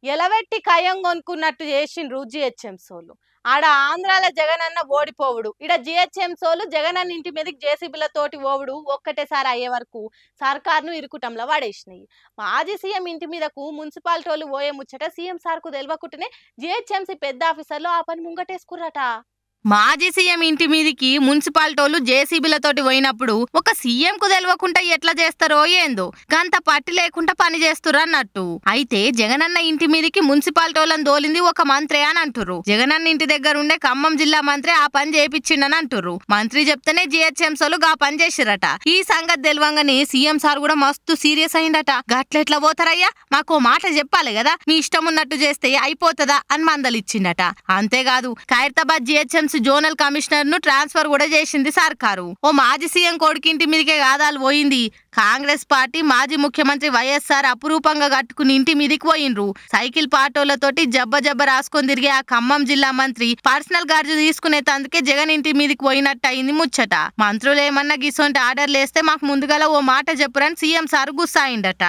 ఎలవెట్టి కయ్యం కొనుక్కున్నట్టు చేసిండ్రు జిహెచ్ఎంసోలు. ఆడ ఆంధ్రాల జగనన్న ఓడిపోవుడు, ఈడ జిహెచ్ఎంసోలు జగనన్న ఇంటి మీదకి జేసీబీలతోటి ఓవుడు ఒక్కటేసారి అయ్యే వరకు సర్కార్ను ఇరుకుటంలో పడేసినాయి. మాజీ సీఎం ఇంటి మీదకు మున్సిపాలిటోలు పోయే ముచ్చట సీఎం సార్కు తెలియకుండానే జిహెచ్ఎంసీ పెద్ద ఆఫీసర్లు ఆ పని ముంగటేసుకుర్రట. మాజీ సీఎం ఇంటి మీదికి మున్సిపాలిటోలు జేసీబీలతోటి పోయినప్పుడు ఒక సీఎం కు తెలియకుండా ఎట్లా చేస్తారో ఏందో గంత పట్టి లేకుండా పని చేస్తురు అన్నట్టు. అయితే జగనన్న ఇంటి మీదికి మున్సిపాలిటోలను దోలింది ఒక మంత్రి అని అంటుర్రు. జగనన్న ఇంటి దగ్గర ఉండే ఖమ్మం జిల్లా మంత్రి ఆ పని చేపించిండని అంటుర్రు. మంత్రి చెప్తేనే జిహెచ్ఎంసోలు గా పని చేసిరట. ఈ సంగతి తెలియంగానే సీఎం సార్ కూడా మస్తు సీరియస్ అయిందట. గట్లెట్లా పోతారయ్యా, మాకు మాట చెప్పాలి కదా, మీ ఇష్టం ఉన్నట్టు చేస్తే అయిపోతుందా అని మందలిచ్చిండట. అంతేకాదు ఖైరతాబాద్ జిహెచ్ఎంసీ జోనల్ కమిషనర్ ను ట్రాన్స్ఫర్ కూడా చేసింది సర్కారు. ఓ మాజీ సీఎం కొడుకింటి మీదకే కాదాలు పోయింది. కాంగ్రెస్ పార్టీ మాజీ ముఖ్యమంత్రి వైఎస్ఆర్ అపురూపంగా కట్టుకుని ఇంటి మీదికి పోయిండ్రు. సైకిల్ పాటోలతోటి జబ్బ జబ్బ రాసుకొని తిరిగే ఆ ఖమ్మం జిల్లా మంత్రి పర్సనల్ గార్డు తీసుకునే తందుకే జగన్ ఇంటి మీదికి పోయినట్టు అయింది ముచ్చట. మంత్రులు ఏమన్నా గిసొంటి ఆర్డర్లు వేస్తే మాకు ముందుగాల ఓ మాట చెప్పురని సీఎం సార్ గుస్సాయిండట.